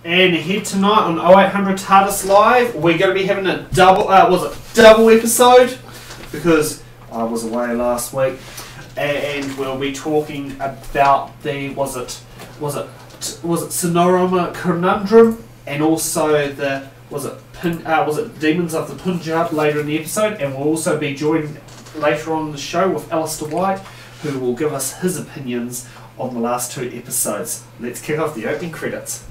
And ahead tonight on 0800 Tardis Live, we're going to be having a double episode because I was away last week, and we'll be talking about the was it Sonorama Conundrum, and also the was it Demons of the Punjab later in the episode, and we'll also be joined later on in the show with Alistair White, who will give us his opinions on the last 2 episodes. Let's kick off the opening credits.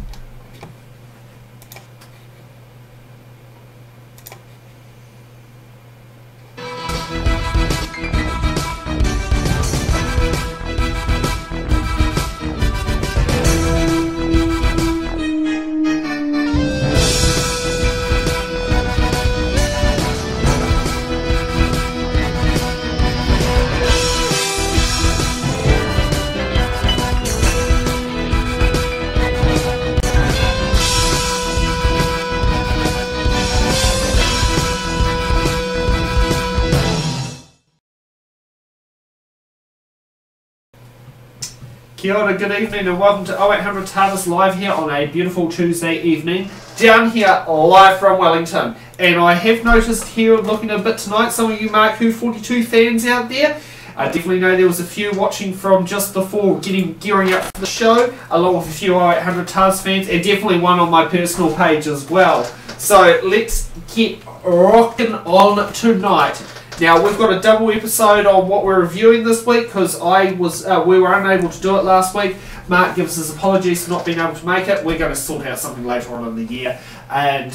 Kia ora, good evening and welcome to 0800 Tardis Live here on a beautiful Tuesday evening down here live from Wellington. And I have noticed here, looking a bit tonight, some of you Mark Who 42 fans out there. I definitely know there was a few watching from just before gearing up for the show, along with a few 0800 Tardis fans, and definitely one on my personal page as well. So let's get rocking on tonight. Now, we've got a double episode on what we're reviewing this week because we were unable to do it last week. Mark gives his apologies for not being able to make it. We're going to sort out something later on in the year, and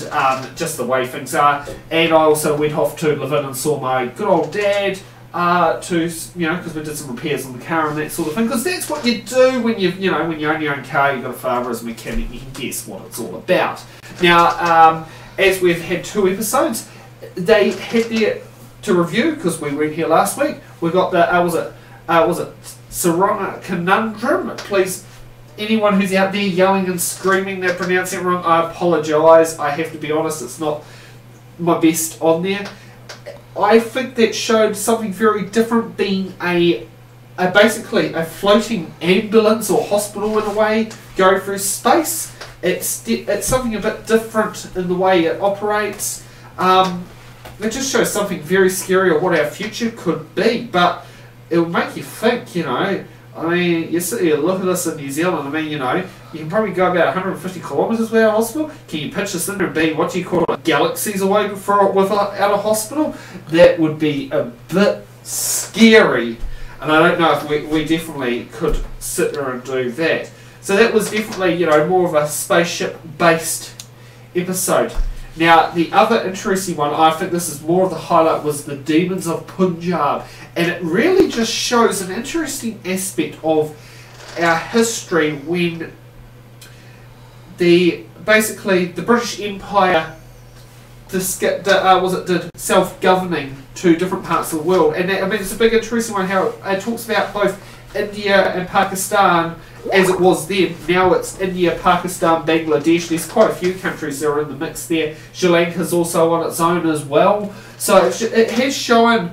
just the way things are. And I also went off to Levin and saw my good old dad because we did some repairs on the car and that sort of thing. Because that's what you do when you own your own car. You've got a father as a mechanic. You can guess what it's all about. Now, as we've had 2 episodes, they had their to review because we weren't here last week. We got the was it Sonorama Conundrum. Please, anyone who's out there yelling and screaming that pronouncing it wrong, I apologise. I have to be honest, it's not my best on there. I think that showed something very different, being basically a floating ambulance or hospital in a way going through space. It's something a bit different in the way it operates. It just shows something very scary of what our future could be, but it will make you think, I mean, you sit here, look at this in New Zealand, I mean, you can probably go about 150 kilometres without a hospital. Can you pitch this in and be, what do you call it, galaxies away without a hospital? That would be a bit scary, and I don't know if we definitely could sit there and do that. So that was definitely, more of a spaceship-based episode. Now, the other interesting one, I think this is more of the highlight, was the Demons of Punjab. And it really just shows an interesting aspect of our history when basically the British Empire did self-governing to different parts of the world. And it's a big interesting one, how it talks about both India and Pakistan as it was then. Now it's India, Pakistan, Bangladesh. There's quite a few countries that are in the mix there. Sri Lanka's also on its own as well. So it showed,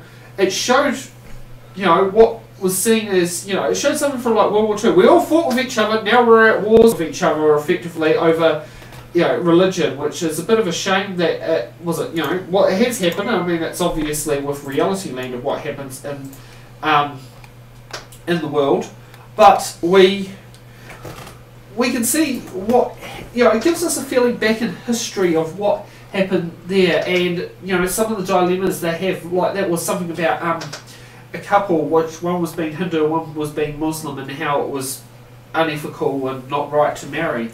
what was seen as, it showed something from like World War II. We all fought with each other, now we're at wars with each other effectively over, religion, which is a bit of a shame that what has happened. I mean, it's obviously with reality land of what happens in the world. But we can see what, it gives us a feeling back in history of what happened there, and some of the dilemmas they have, like that was something about a couple, which one was being Hindu, one was being Muslim, and how it was unethical and not right to marry,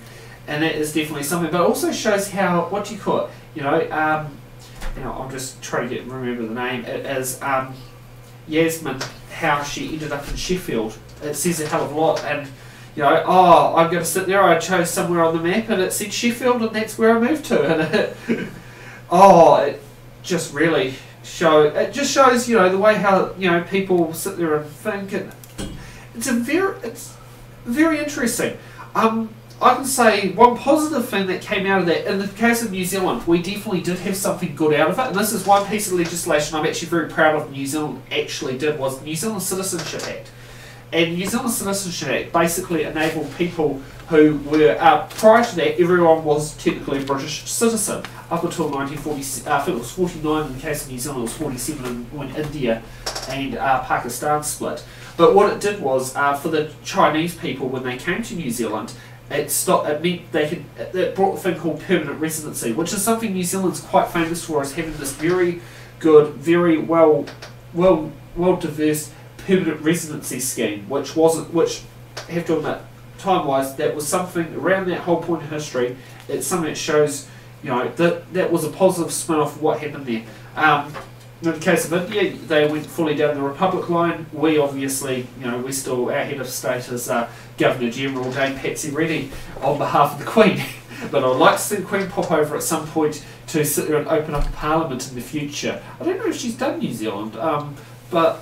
and that is definitely something. But it also shows how, what do you call it? I'm just trying to remember the name. It is Yasmin, how she ended up in Sheffield. It says a hell of a lot, and I'm going to sit there. I chose somewhere on the map, and it said Sheffield, and that's where I moved to. And it just really shows. It just shows, the way how people sit there and think, and it's very interesting. I can say one positive thing that came out of that, in the case of New Zealand, we definitely did have something good out of it, and this is one piece of legislation I'm actually very proud of New Zealand actually did, was the New Zealand Citizenship Act. And the New Zealand Citizenship Act basically enabled people who were, prior to that, everyone was technically a British citizen, up until 1940, I think it was 49 in the case of New Zealand, it was 47 when India and Pakistan split. But what it did was, for the Chinese people, when they came to New Zealand, it meant it brought a thing called permanent residency, which is something New Zealand's quite famous for, as having this very good, very well diverse permanent residency scheme, which I have to admit, time-wise, that was something around that whole point of history. It's something that shows, that was a positive spin-off of what happened there. In the case of India, they went fully down the Republic line. We obviously, we're still, our head of state is Governor General Dame Patsy Reddy on behalf of the Queen. But I'd like to see the Queen pop over at some point to sit there and open up a parliament in the future. I don't know if she's done New Zealand, but,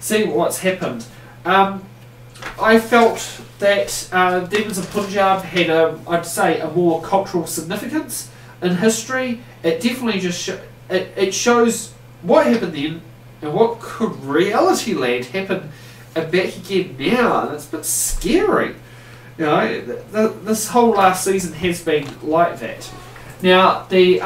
see what's happened. I felt that Demons of Punjab had, I'd say, a more cultural significance in history. It definitely just it shows what happened then and what could reality land happen back again now, and it's a bit scary. This whole last season has been like that. Now, the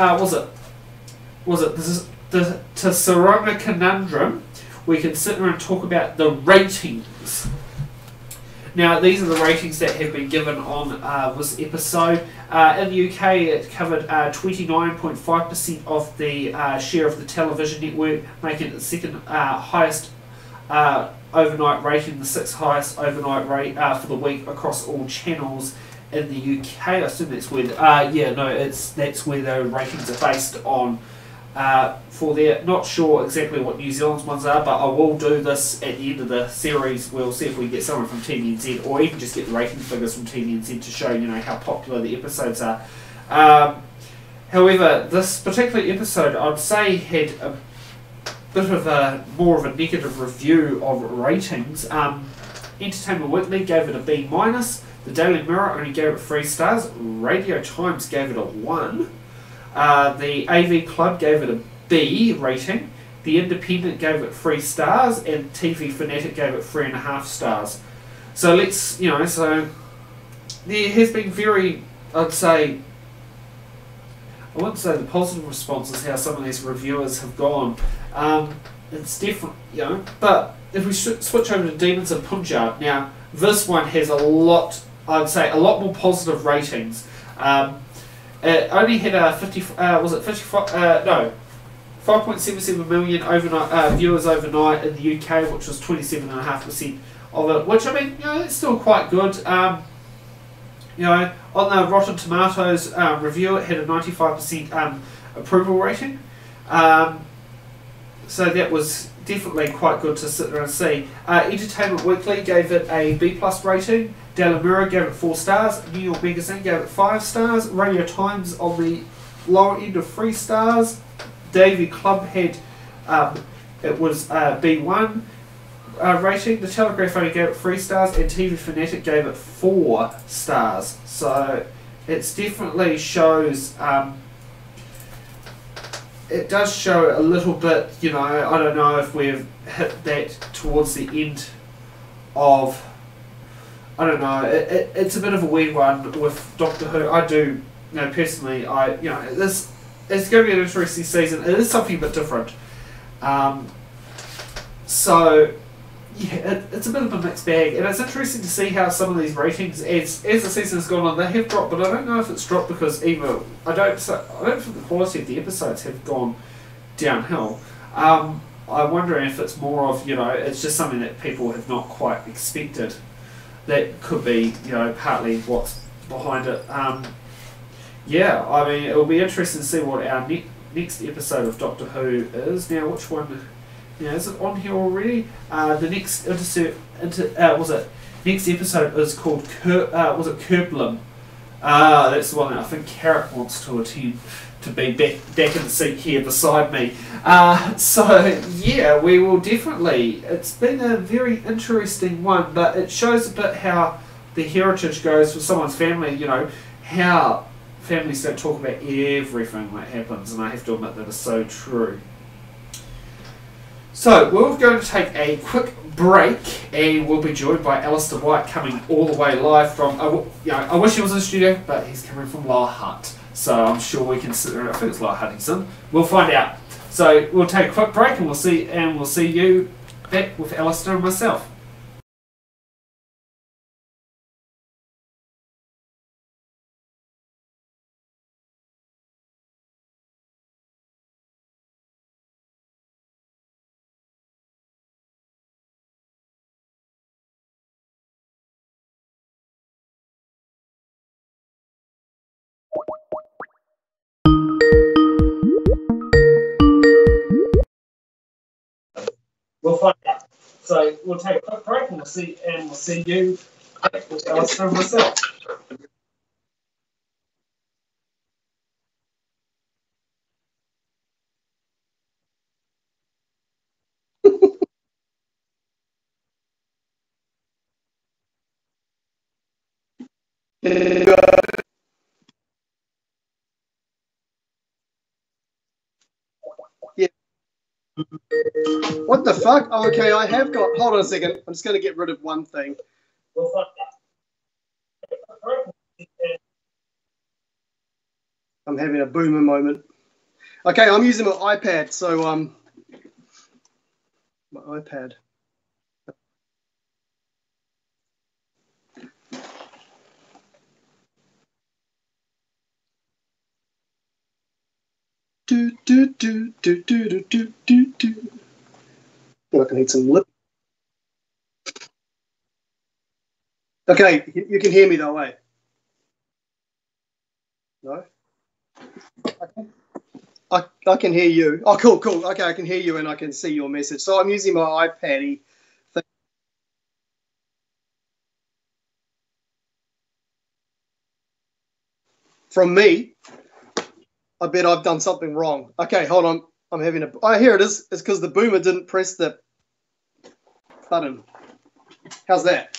Saroma Conundrum, we can sit there and talk about the ratings. Now, these are the ratings that have been given on this episode. In the UK, it covered 29.5% of the share of the television network, making it the second highest overnight rating, the sixth highest overnight rate for the week across all channels in the UK. I assume that's where that's where the ratings are based on. For there, not sure exactly what New Zealand's ones are, but I will do this at the end of the series. We'll see if we can get someone from TVNZ, or even just get the rating figures from TVNZ to show how popular the episodes are. However, this particular episode, I'd say, had a bit of more of a negative review of ratings. Entertainment Weekly gave it a B-. The Daily Mirror only gave it 3 stars. Radio Times gave it a 1. The AV Club gave it a B rating. The Independent gave it 3 stars, and TV Fanatic gave it 3.5 stars. So let's, so there has been very, I'd say, I wouldn't say the positive response is how some of these reviewers have gone. It's different, but if we switch over to Demons of Punjab, now this one has a lot, I'd say, a lot more positive ratings. It only had a 5.77 million overnight viewers overnight in the UK, which was 27.5% of it. Which, I mean, it's still quite good. On the Rotten Tomatoes review, it had a 95% approval rating. So that was definitely quite good to sit there and see. Entertainment Weekly gave it a B+ rating. Daily Mirror gave it 4 stars. New York Magazine gave it 5 stars. Radio Times on the lower end of 3 stars. Davy Club had it was B1 rating. The Telegraph only gave it 3 stars, and TV Fanatic gave it 4 stars. So it definitely shows. It does show a little bit. I don't know if we've hit that towards the end of. I don't know. It's a bit of a weird one with Doctor Who. I do, personally. This it's going to be an interesting season. It is something a bit different. So, yeah, it's a bit of a mixed bag, and it's interesting to see how some of these ratings, as the season has gone on, they have dropped. But I don't know if it's dropped because I don't think the quality of the episodes have gone downhill. I wonder if it's more of it's just something that people have not quite expected. That could be, partly what's behind it. Yeah, I mean, it'll be interesting to see what our next episode of Doctor Who is. Now, which one? Is it on here already? The next next episode is called Kerblam. That's the one that I think Carrot wants to attend to be back in the seat here beside me. So yeah, we will definitely. It's been a very interesting one, but it shows a bit how the heritage goes for someone's family. How families don't talk about everything that happens, and I have to admit that is so true. So we're going to take a quick break, and we'll be joined by Alistair White coming all the way live from. I wish he was in the studio, but he's coming from Lower Hutt, so I'm sure we can sit there. I think it's Lower Huntington. We'll find out. So we'll take a quick break, and we'll see you back with Alistair and myself. We'll find out. So we'll take a quick break, and we'll see you back with Alistair and myself. Yeah. What the fuck? Oh, okay, I have got. Hold on a second. I'm just going to get rid of one thing. I'm having a boomer moment. Okay, I'm using my iPad, so my iPad. Do do do do do do do do do. I'm gonna need some lip. Okay, you can hear me though, eh? No. Okay. I can hear you. Oh, cool, cool. Okay, I can hear you and I can see your message. So I'm using my iPad thing. From me, I bet I've done something wrong. Okay, hold on. I'm having a. Oh, here it is. It's because the boomer didn't press the button. How's that?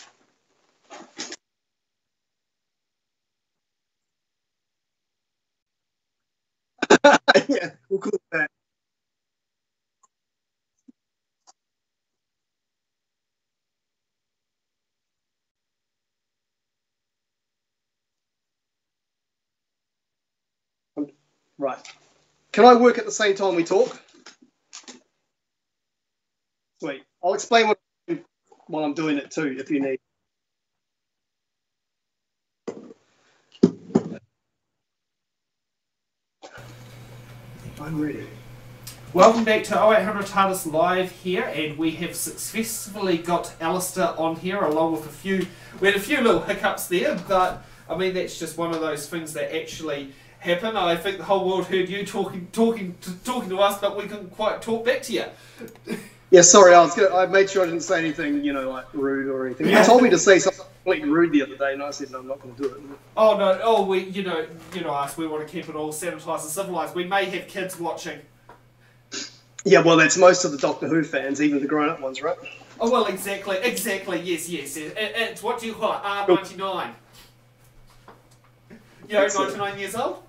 Yeah, we'll call it that. Right. Can I work at the same time we talk? Sweet. I'll explain while I'm doing it too, if you need. I'm ready. Welcome back to 0800 Tardis Live here, and we have successfully got Alistair on here, along with we had a few little hiccups there, but I mean that's just one of those things that actually happen. I think the whole world heard you talking to us, but we couldn't quite talk back to you. Yeah, sorry, I made sure I didn't say anything, like rude or anything. You told me to say something completely rude the other day, and I said, no, I'm not going to do it. Oh no, we, you know us, we want to keep it all sanitised and civilised. We may have kids watching. Yeah, well, that's most of the Doctor Who fans, even the grown-up ones, right? Oh well, exactly, yes. It's what do you call it? R99. You know, 99 years old.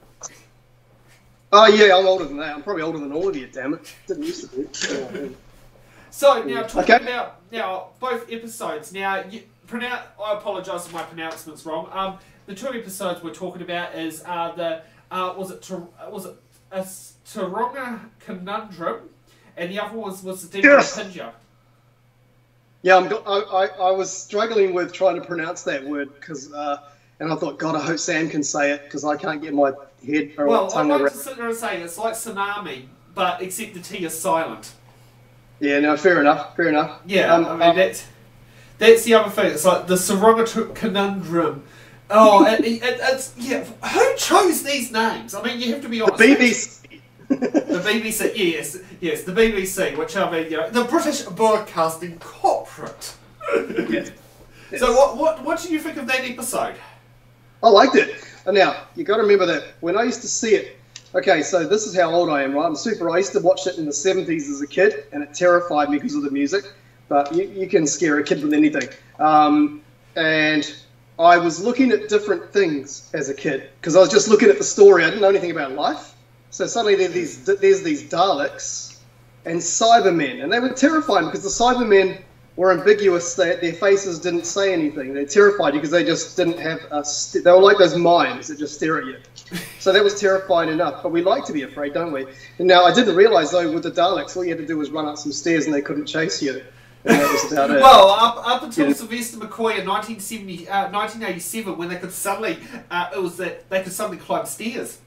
Oh yeah, I'm older than that. I'm probably older than all of you. Damn it, didn't used to be. Yeah. So now talking about both episodes. Now, I apologise if my pronouncement's wrong. The two episodes we're talking about is was it a Taronga Conundrum, and the other was the Demon of Pinja. Yeah, I was struggling with trying to pronounce that word because, and I thought, God, I hope Sam can say it because I can't get my head or tongue around. Well, I like to sit there and say it's like tsunami, but except the T is silent. Yeah, no, fair enough. Yeah, I mean that's the other thing. It's like the Taronga Conundrum. Oh, it's yeah. Who chose these names? I mean, you have to be honest. The BBC. The BBC, yes, the BBC, which I mean, the British Broadcasting Corporate. Yes. So what did you think of that episode? I liked it. And now you got to remember that when I used to see it. Okay, so this is how old I am, right? I used to watch it in the 70s as a kid, and it terrified me because of the music. But you can scare a kid with anything. And I was looking at different things as a kid because I was just looking at the story. I didn't know anything about life. So suddenly there's these Daleks, and Cybermen, and they were terrifying because the Cybermen were ambiguous. Their faces didn't say anything. They terrified you because they just didn't have they were like those mimes that just stare at you. So that was terrifying enough. But we like to be afraid, don't we? And now I didn't realise though with the Daleks, all you had to do was run up some stairs and they couldn't chase you. And that was about it. Well, up until Sylvester McCoy in 1987, when they could suddenly they could suddenly climb stairs.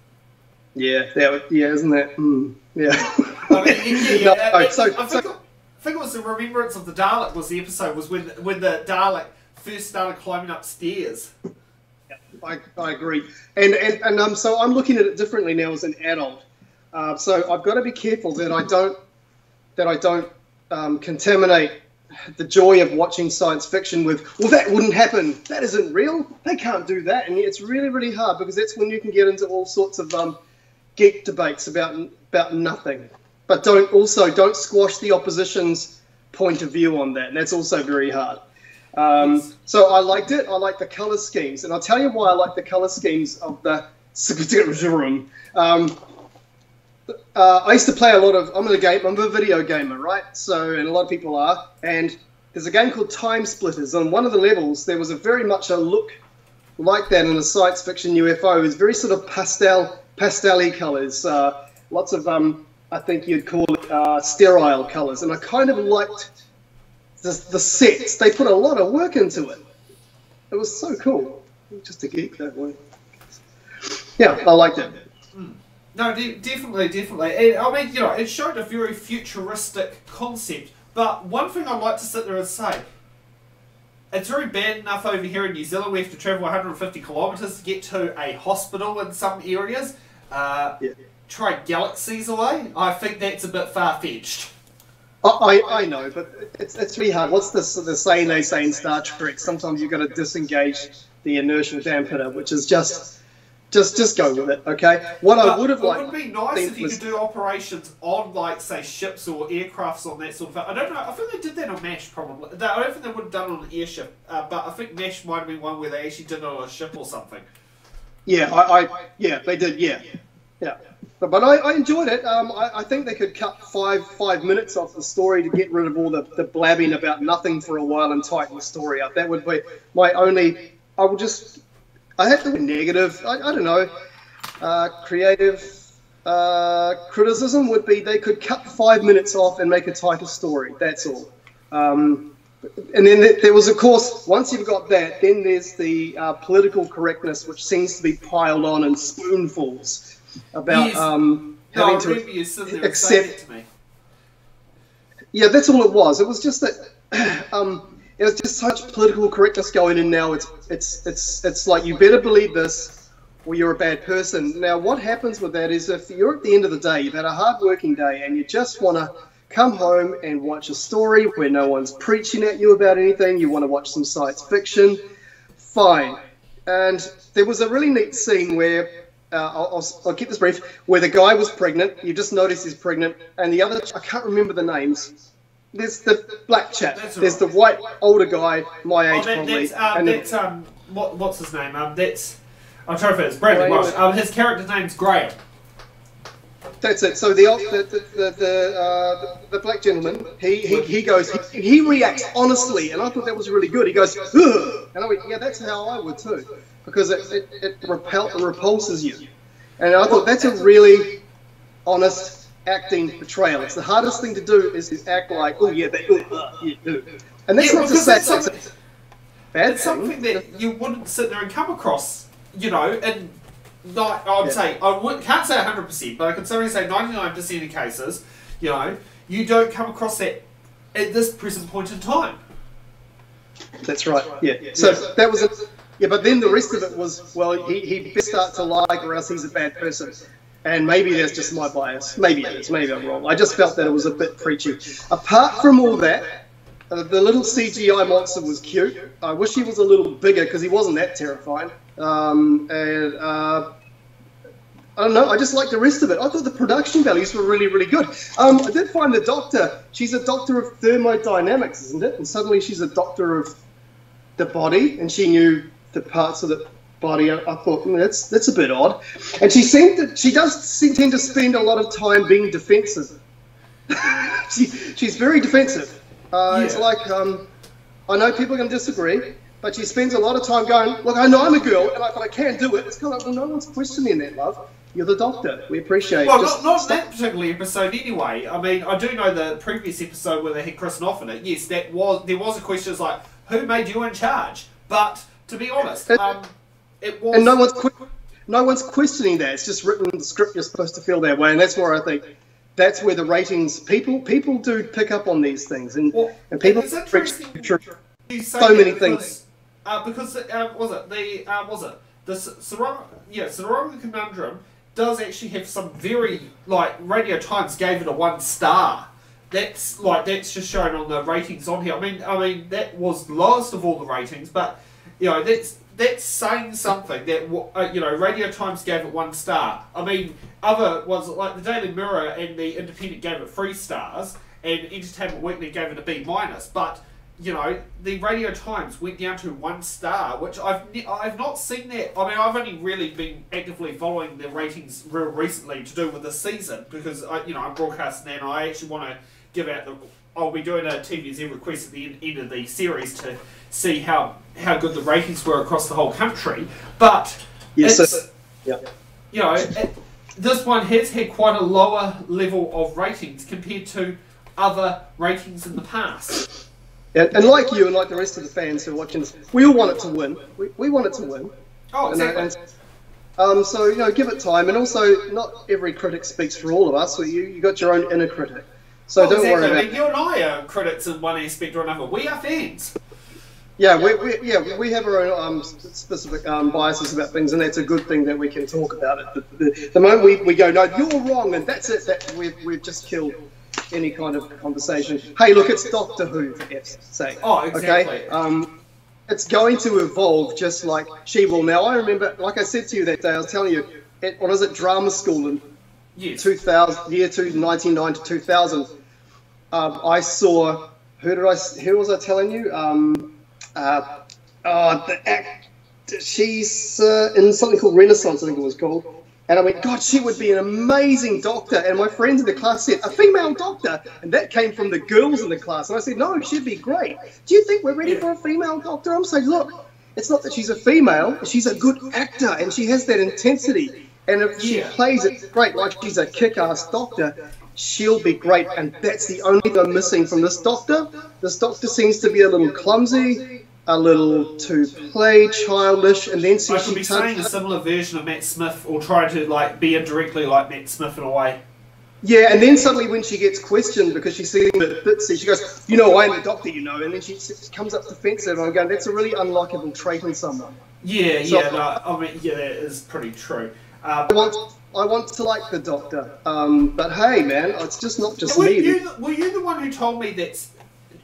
Yeah, isn't that? Yeah. I mean, I think it was the Remembrance of the Dalek was the episode, was when the Dalek first started climbing upstairs. Yeah, I agree. And so I'm looking at it differently now as an adult. So I've got to be careful that I don't contaminate the joy of watching science fiction with, well, that wouldn't happen. That isn't real. They can't do that. And it's really, really hard because that's when you can get into all sorts of geek debates about nothing. But don't squash the opposition's point of view on that. And that's also very hard. So I liked it. I liked the colour schemes. And I'll tell you why I like the colour schemes of the room. I used to play a lot of, I'm a video gamer, right? So, and a lot of people are, and there's a game called Time Splitters. On one of the levels, there was very much a look like that in a science fiction UFO. It was very sort of pastel-y colours, lots of, I think you'd call it sterile colours, and I kind of liked the sets. They put a lot of work into it. It was so cool. Just a geek that way. Yeah, I liked it. No, definitely. And, I mean, it showed a very futuristic concept. But one thing I'd like to sit there and say, it's very bad enough over here in New Zealand. We have to travel 150 kilometres to get to a hospital in some areas. Try galaxies away. I think that's a bit far-fetched. I know, but it's really hard. What's the saying they say in Star Trek? Sometimes you've got to disengage the inertial dampener, which is just go with it, okay? I would have liked... It would be nice if you could do operations on, like, say, ships or aircrafts on that sort of thing. I don't know. I think they did that on MASH, probably. I don't think they would have done it on an airship, but I think MASH might have been one where they actually did it on a ship or something. Yeah, yeah, they did, yeah. But I enjoyed it. I think they could cut five minutes off the story to get rid of all the blabbing about nothing for a while and tighten the story up. That would be my only... I have to be negative. I don't know. Creative criticism would be they could cut 5 minutes off and make a tighter story. That's all. And then there was, of course, once you've got that, then there's the political correctness, which seems to be piled on in spoonfuls about having to accept. Yeah, that's all it was. It was just that. It was just such political correctness going in now. It's like you better believe this or you're a bad person. Now, what happens with that is if you're at the end of the day, you've had a hard working day and you just want to come home and watch a story where no one's preaching at you about anything, you want to watch some science fiction, fine. And there was a really neat scene where, I'll keep this brief, where the guy was pregnant, you just notice he's pregnant, and the other, I can't remember the names. There's the black chap. There's the white older guy, my age probably. What's his name? I'm trying to think. It's Bradley Walsh. His character's name's Graham. That's it. So the black gentleman, he reacts honestly, and I thought that was really good. He goes, ugh! And I went, yeah, that's how I would too, because it repulses you. And I thought that's a really honest acting portrayal. It's the hardest thing to do is to act like, oh yeah, and that's not to say it's a bad it's something that you wouldn't sit there and come across, and like I'd say, can't say 100%, but I could certainly say 99% of cases, you don't come across that at this present point in time. That's right. Yeah. So that was it. Yeah, but then the rest of it was, well, he best start to lie or else he's a bad person. And maybe that's just my bias. Maybe it is. Maybe I'm wrong. I just felt that it was a bit preachy. Apart from all that, the little CGI monster was cute. I wish he was a little bigger because he wasn't that terrifying. I don't know. I just liked the rest of it. I thought the production values were really, really good. I did find the doctor. She's a doctor of thermodynamics, isn't it? And suddenly she's a doctor of the body, and she knew the parts of the body. I thought that's a bit odd, and she does tend to spend a lot of time being defensive. she's very defensive. It's Yeah. like, I know people are going to disagree, but she spends a lot of time going, look, I know I'm a girl, but I can't do it. It's kind of like, well, no one's questioning that, love. You're the doctor. We appreciate Well, just not that particular episode anyway. I mean, I do know the previous episode where they had Chris Noff in it. Yes, there was a question. It's like, who made you in charge? But to be honest, it was. And no one's questioning that. It's just written in the script. You're supposed to feel that way, and that's where I think that's where the ratings people do pick up on these things, and people It's interesting. You say so that many because, things. Sonora Conundrum does actually have some very Radio Times gave it a 1 star. That's just shown on the ratings on here. I mean that was the lowest of all the ratings, but that's saying something that Radio Times gave it 1 star. I mean, other ones like the Daily Mirror and the Independent gave it 3 stars, and Entertainment Weekly gave it a B-, but the Radio Times went down to 1 star, which I've not seen that. I mean, I've only really been actively following the ratings real recently to do with this season because I'm broadcasting that, and I actually want to give out I'll be doing a TVZ request at the end of the series to see how good the ratings were across the whole country. But this one has had quite a lower level of ratings compared to other ratings in the past. And like you and like the rest of the fans who are watching this, we all want it to win. We want it to win. Oh, exactly. So give it time, and also not every critic speaks for all of us. So you got your own inner critic. So don't worry about it. You and I are critics in one aspect or another. We are fans. Yeah, we have our own specific biases about things, and that's a good thing that we can talk about it. The moment we go, no, you're wrong, and that's it. That we've just killed any kind of conversation. Hey, look, it's Doctor Who, for F's sake. Oh, exactly. Okay? It's going to evolve just like she will. Now, I remember, like I said to you that day, I was telling you, drama school in 1999 to 2000, I saw, who was I telling you? She's in something called Renaissance, I think it was called. And I went, God, she would be an amazing doctor. And my friends in the class said, a female doctor? And that came from the girls in the class. And I said, no, she'd be great. Do you think we're ready for a female doctor? I'm saying, look, it's not that she's a female. She's a good actor, and she has that intensity. And if she plays it great, like she's a kick-ass doctor, she'll be great. And that's the only thing I'm missing from this doctor. This doctor seems to be a little clumsy, a little too childish, and then I could be saying a similar version of Matt Smith, or trying to be indirectly like Matt Smith in a way. Yeah, and then suddenly when she gets questioned because she's seeing a bit bitsy, she goes, I'm a doctor, and then she comes up defensive, and I'm going, that's a really unlikable trait in someone. That is pretty true. I want to like the doctor, but hey, man, it's just not just me. Were you the one who told me that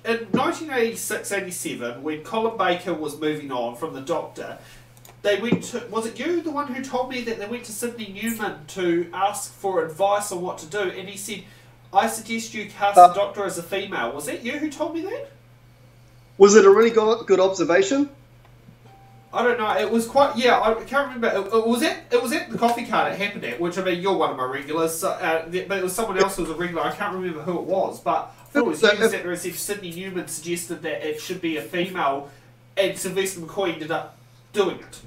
in 1986-87, when Colin Baker was moving on from the Doctor, they went to... Was it you the one who told me that they went to Sidney Newman to ask for advice on what to do, and he said, I suggest you cast the Doctor as a female. Was that you who told me that? Was it a really good observation? I don't know. It was quite... Yeah, I can't remember. It was at the coffee cart it happened at, which, I mean, you're one of my regulars, but it was someone else who was a regular. I can't remember who it was, but... I thought it was you sat there as if Sidney Newman suggested that it should be a female, and Sylvester McCoy ended up doing it.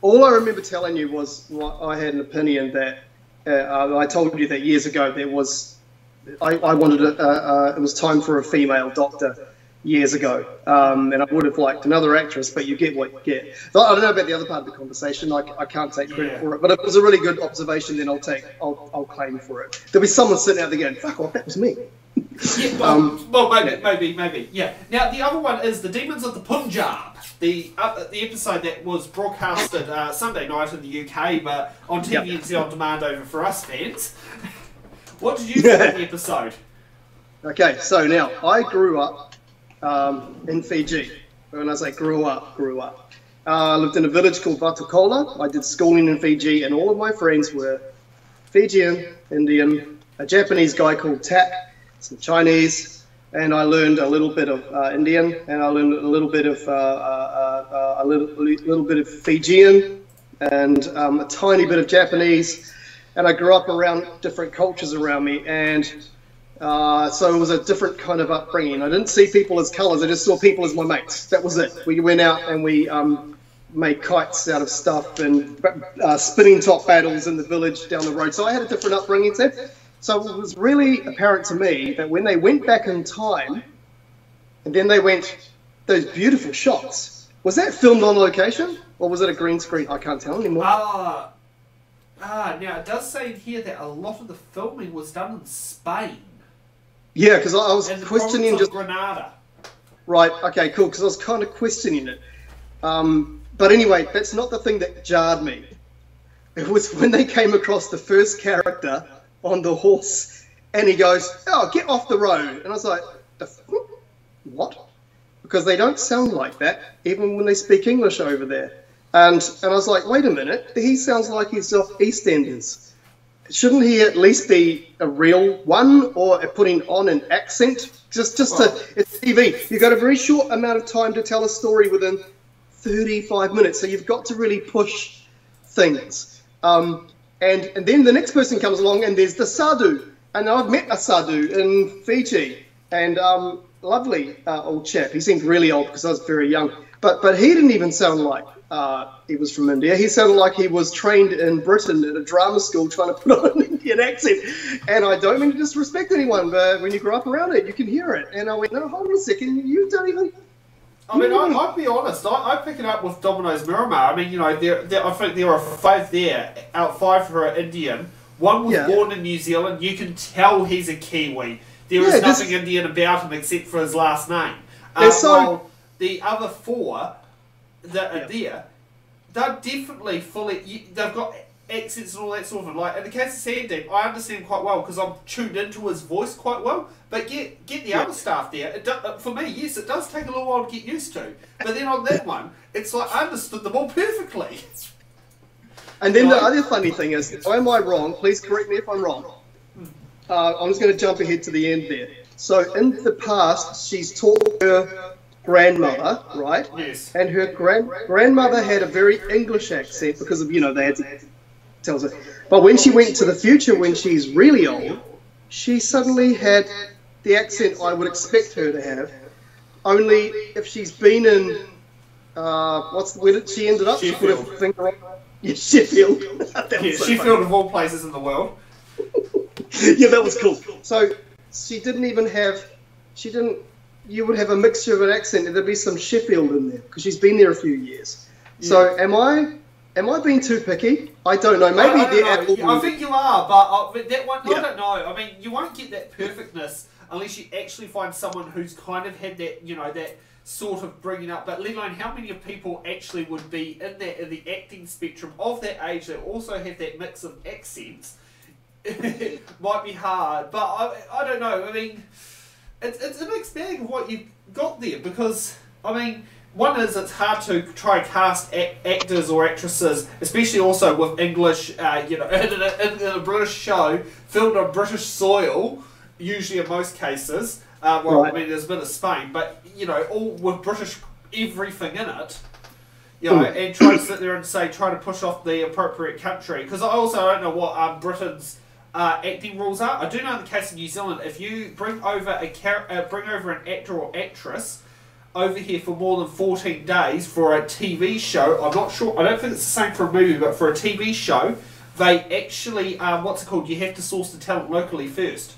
All I remember telling you was I had an opinion that I told you that years ago. I wanted it was time for a female doctor years ago, and I would have liked another actress, but you get what you get. So I don't know about the other part of the conversation. I can't take credit for it, but if it was a really good observation, then I'll claim for it. There'll be someone sitting out there going, "Fuck off, that was me." Maybe. Yeah. Now the other one is the Demons of the Punjab, the episode that was broadcasted Sunday night in the UK, but on TVNZ on demand over for us fans. What did you think of the episode? Okay, so now I grew up in Fiji. When I say grew up. I lived in a village called Vatukola. I did schooling in Fiji, and all of my friends were Fijian, Indian, a Japanese guy called Tak, some Chinese, and I learned a little bit of Indian, and I learned a little bit of little bit of Fijian, and a tiny bit of Japanese. And I grew up around different cultures around me, and So it was a different kind of upbringing. I didn't see people as colours. I just saw people as my mates. That was it. We went out and we made kites out of stuff and spinning top battles in the village down the road. So I had a different upbringing too. So it was really apparent to me that when they went back in time, and then they went, those beautiful shots, was that filmed on location or was it a green screen? I can't tell anymore. Now it does say in here that a lot of the filming was done in Spain. Yeah, because I was and questioning just Granada. Right. Okay. Cool. Because I was kind of questioning it. But anyway, that's not the thing that jarred me. It was when they came across the first character on the horse, and he goes, "Oh, get off the road," and I was like, "What?" Because they don't sound like that, even when they speak English over there. And I was like, "Wait a minute, he sounds like he's off EastEnders. Shouldn't he at least be a real one, or putting on an accent? It's TV. You've got a very short amount of time to tell a story within 35 minutes, so you've got to really push things. And then the next person comes along, and there's the sadhu. And I've met a sadhu in Fiji, and lovely old chap. He seemed really old because I was very young, but he didn't even sound like he was from India. He sounded like he was trained in Britain at a drama school trying to put on an Indian accent. And I don't mean to disrespect anyone, but when you grow up around it, you can hear it. And I went, no, hold on a second, you don't even... I mean, I'll be honest. I pick it up with Domino's Miramar. I mean, you know, I think there are 5 there. Out 5 who are Indian. One was born in New Zealand. You can tell he's a Kiwi. There is nothing Indian about him except for his last name. While the other 4 that are there, they're definitely fully... They've got accents and all that sort of thing. Like, in the case of Sandeep, I understand quite well because I'm tuned into his voice quite well. But get the other staff there. For me, yes, it does take a little while to get used to. But then on that one, it's like I understood them all perfectly. And then the other funny thing is, am I wrong? Please correct me if I'm wrong. I'm just going to jump ahead to the end there. So in the past, she's taught her grandmother, right? Yes. And her grandmother had a very English accent because of, you know, they had to tell her. But when she went to the future, when she's really old, she suddenly had the accent I would expect her to have. Only if she's been in, where did she ended up? Sheffield. She put her finger on. Yeah, Sheffield. Sheffield of all places in the world. Yeah, that was cool. So she didn't even have, you would have a mixture of an accent and there'd be some Sheffield in there because she's been there a few years. Yeah. So am I being too picky? I don't know. Maybe I think you are, but that one, I don't know. I mean, you won't get that perfectness unless you actually find someone who's kind of had that, you know, that sort of bringing up. But let alone how many of people actually would be in the acting spectrum of that age that also have that mix of accents. It might be hard, but I don't know. I mean, it's a mixed bag of what you've got there because, I mean, one is it's hard to try cast actors or actresses, especially also with English, you know, in a British show, filmed on British soil, usually in most cases. Well, right. I mean, there's a bit of Spain, but, you know, all with British everything in it, you know, and try to sit there and say, try to push off the appropriate country. Because I also don't know what Britain's acting rules are. I do know in the case of New Zealand, if you bring over an actor or actress over here for more than 14 days for a TV show, I'm not sure, I don't think it's the same for a movie, but for a TV show, they actually, what's it called, you have to source the talent locally first.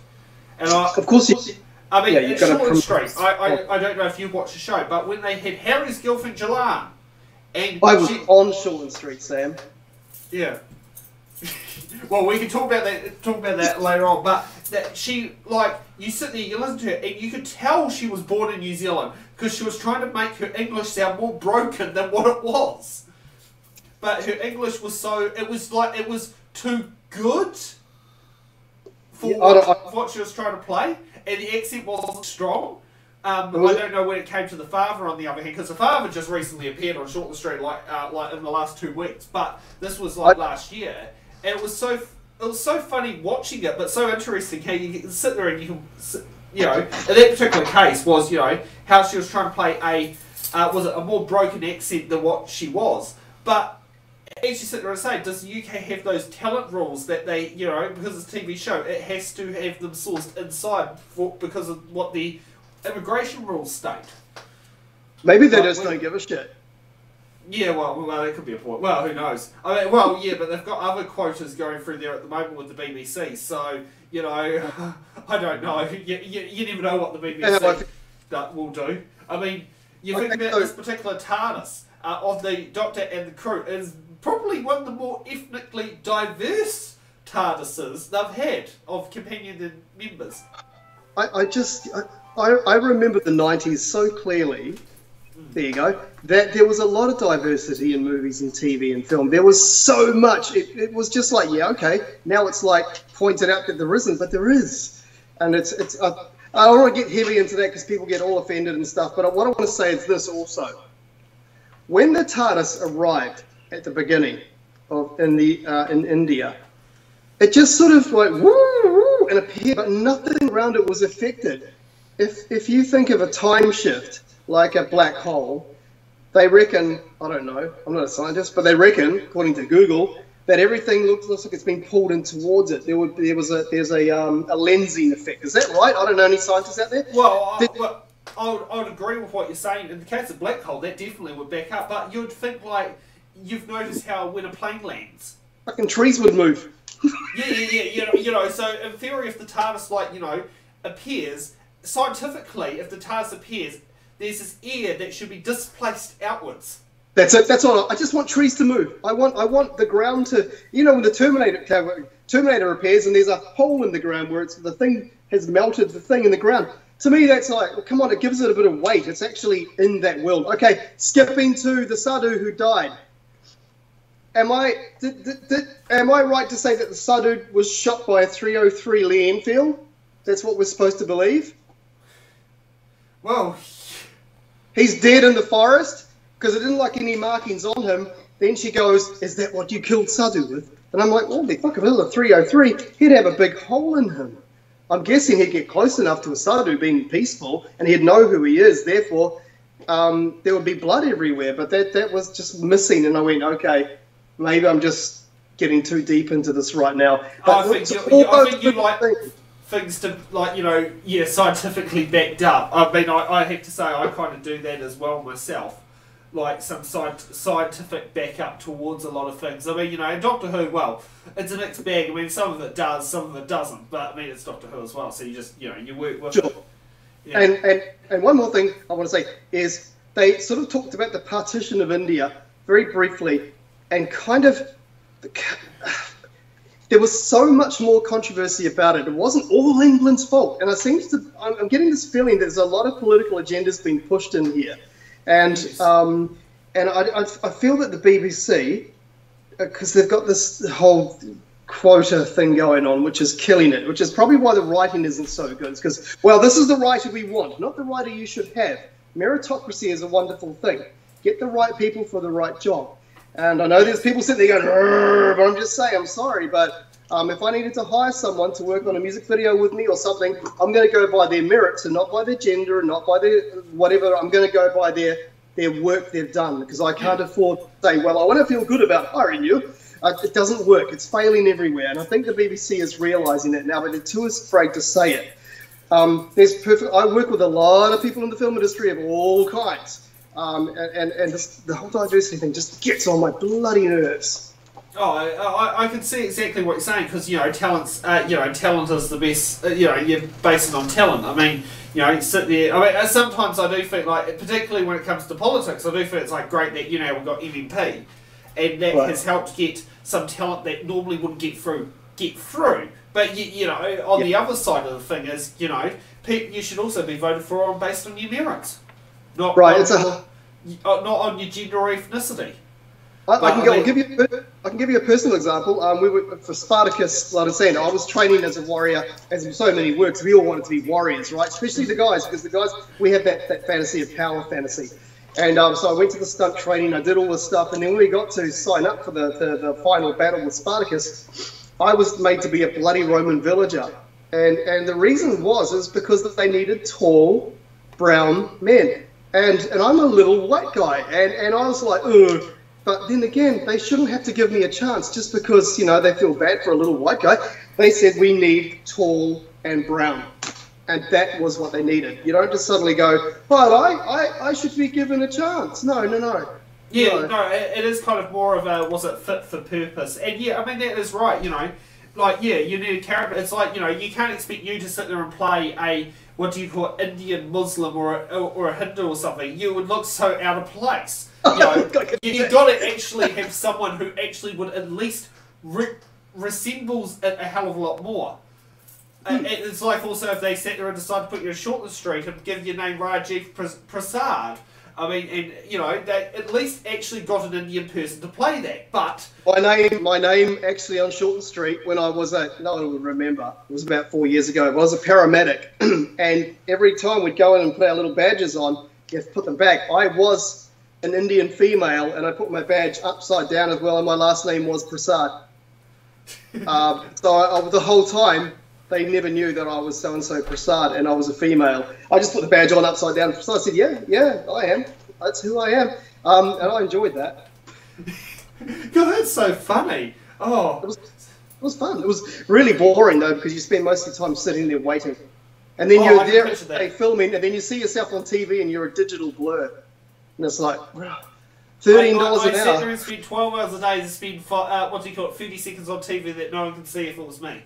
And of course you... I mean, it's short and straight. I don't know if you watched the show, but when they had Harry's girlfriend, Jalan, and I was on Shortland Street, Sam. Yeah. Well, we can talk about that later on, but that she, like, you sit there, you listen to her, and you could tell she was born in New Zealand because she was trying to make her English sound more broken than what it was. But her English was so, it was too good for what she was trying to play, and the accent wasn't strong. I don't know when it came to the father, on the other hand, because the father just recently appeared on Shortland Street like in the last 2 weeks, but this was like last year, and it was so funny watching it, but so interesting how you can sit there and you can, you know, in that particular case was, you know, how she was trying to play a more broken accent than what she was, but actually sit there and say, does the UK have those talent rules that they, you know, because it's a TV show, it has to have them sourced inside because of what the immigration rules state? Maybe they just don't give a shit. Yeah, well, that could be a point. Well, who knows? I mean, well, yeah, but they've got other quotas going through there at the moment with the BBC, so, you know, I don't know. You never know what the BBC will do. I mean, you think about this particular TARDIS of the Doctor and the crew is probably one of the more ethnically diverse TARDISes they've had of companion members. I remember the 90s so clearly. There you go. That there was a lot of diversity in movies and TV and film. There was so much. It was just like, yeah, okay. Now it's like pointed out that there isn't, but there is. And it's. I don't want to get heavy into that because people get all offended and stuff. But what I want to say is this also: when the TARDIS arrived at the beginning in India, it just sort of like woo and appeared, but nothing around it was affected. If you think of a time shift like a black hole, they reckon, I don't know, I'm not a scientist, but they reckon, according to Google, that everything looks like it's been pulled in towards it. There's a lensing effect. Is that right? I don't know any scientists out there. Well, I would agree with what you're saying. In the case of black hole, that definitely would back up. But you'd think, like, you've noticed how when a plane lands, fucking trees would move. Yeah. You know. So in theory, if the TARDIS, like, you know, appears scientifically, if the TARDIS appears, there's this air that should be displaced outwards. That's it. That's all. I just want trees to move. I want the ground to, you know, when the Terminator appears and there's a hole in the ground where the thing has melted the thing in the ground. To me, that's like, well, come on, it gives it a bit of weight. It's actually in that world. Okay, skipping to the Sadhu who died. Am I right to say that the Sadhu was shot by a 303 Lee Enfield? That's what we're supposed to believe? Well, he's dead in the forest because it didn't like any markings on him. Then she goes, is that what you killed Sadhu with? And I'm like, holy fuck, if it was a 303, he'd have a big hole in him. I'm guessing he'd get close enough to a Sadhu being peaceful and he'd know who he is. Therefore, there would be blood everywhere. But that was just missing. And I went, okay, maybe I'm just getting too deep into this right now. But I think you like things to, like, you know, yeah, scientifically backed up. I mean, I have to say I kind of do that as well myself. Like some scientific backup towards a lot of things. I mean, you know, in Doctor Who, well, it's a mixed bag. I mean, some of it does, some of it doesn't. But I mean, it's Doctor Who as well, so you just, you know, you work with it. Yeah. And one more thing I want to say is they sort of talked about the partition of India very briefly, and kind of there was so much more controversy about it. It wasn't all England's fault, and I'm getting this feeling there's a lot of political agendas being pushed in here. And yes. I feel that the BBC, because they've got this whole quota thing going on, which is killing it, which is probably why the writing isn't so good. It's because, well, this is the writer we want, not the writer you should have. Meritocracy is a wonderful thing. Get the right people for the right job. And I know there's people sitting there going, but I'm just saying, I'm sorry, but if I needed to hire someone to work on a music video with me or something, I'm going to go by their merits and not by their gender and not by their whatever. I'm going to go by their work they've done, because I can't afford to say, well, I want to feel good about hiring you. It doesn't work. It's failing everywhere. And I think the BBC is realising that now, but they're too afraid to say it. I work with a lot of people in the film industry of all kinds. The whole diversity thing just gets on my bloody nerves. Oh, I can see exactly what you're saying, because, you know, talent is the best. You know, you're based it on talent. I mean, you know, sit there. I mean, sometimes I do feel like, particularly when it comes to politics, I do feel it's like great that, you know, we've got MMP, and that has helped get some talent that normally wouldn't get through. But you know, on the other side of the thing is, you know, you should also be voted for based on your merits, not not on your gender or ethnicity. I can give you a personal example. We were for Spartacus, like I said, I was training as a warrior, as in so many words. We all wanted to be warriors, right? Especially the guys, because the guys, we have that fantasy of power fantasy. And so I went to the stunt training, I did all this stuff, and then when we got to sign up for the final battle with Spartacus, I was made to be a bloody Roman villager. And the reason is because they needed tall, brown men. And I'm a little white guy, and I was like, ugh. But then again, they shouldn't have to give me a chance just because, you know, they feel bad for a little white guy. They said we need tall and brown. And that was what they needed. You don't just suddenly go, well, I should be given a chance. No. Yeah, no, it is kind of more of a, was it fit for purpose? And yeah, I mean, that is right, you know. Like, yeah, you need a character. It's like, you know, you can't expect you to sit there and play a, what do you call it, Indian Muslim or a Hindu or something. You would look so out of place. You know, you've got to actually have someone who actually would at least resembles it a hell of a lot more. It's like also if they sat there and decided to put you in Shortland Street and give your name Rajiv Prasad. I mean, and you know, they at least actually got an Indian person to play that. But my name actually on Shortland Street when I was no one would remember. It was about 4 years ago. I was a paramedic, and every time we'd go in and put our little badges on, you have to put them back. I was an Indian female, and I put my badge upside down as well, and my last name was Prasad. So the whole time, they never knew that I was so-and-so Prasad and I was a female. I just put the badge on upside down. So I said, yeah, I am. That's who I am. And I enjoyed that. God, that's so funny. Oh. It was fun. It was really boring, though, because you spend most of the time sitting there waiting. And then you're there filming, and then you see yourself on TV and you're a digital blur. And it's like, $13 an hour. I sat there and spent 12 hours a day to spend, 30 seconds on TV that no one can see if it was me.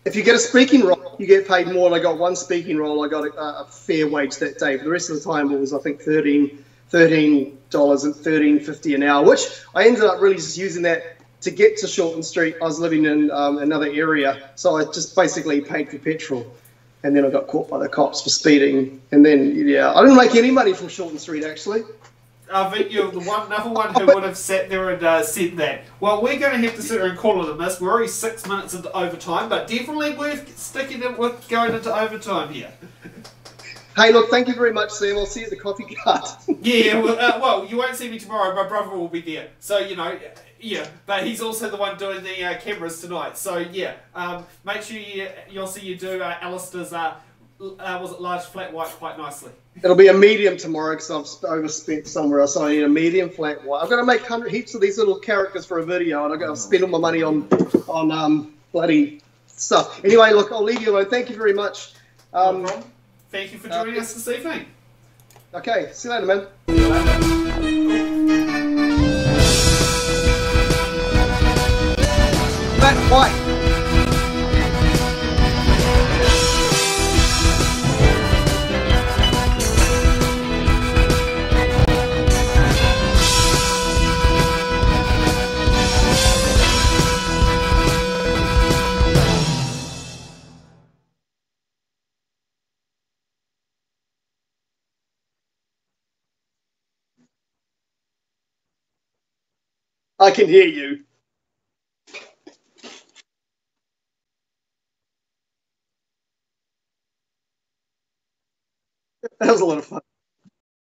If you get a speaking role, you get paid more. And I got one speaking role. I got a fair wage that day. For the rest of the time, it was, I think, $13 and $13.50 an hour, which I ended up really just using that to get to Shortland Street. I was living in another area, so I just basically paid for petrol. And then I got caught by the cops for speeding. And then, yeah, I didn't make any money from Shortland Street, actually. I think you're the another one who would have sat there and said that. Well, we're going to have to sit there and call it a miss. We're already 6 minutes into overtime, but definitely worth sticking it with going into overtime here. Hey, look, thank you very much, Sam. I'll see you at the coffee cart. Yeah, well, you won't see me tomorrow. My brother will be there. So, you know, yeah. But he's also the one doing the cameras tonight. So, yeah. Make sure you'll see you do Alistair's, was it large flat white quite nicely. It'll be a medium tomorrow because I've overspent somewhere else. So I need a medium flat white. I've got to make heaps of these little characters for a video, and I've got to spend all my money on bloody stuff. Anyway, look, I'll leave you alone. Thank you very much. No problem. Thank you for joining us this evening. Okay, see you later, man. See you later. Flat white. I can hear you. That was a lot of fun.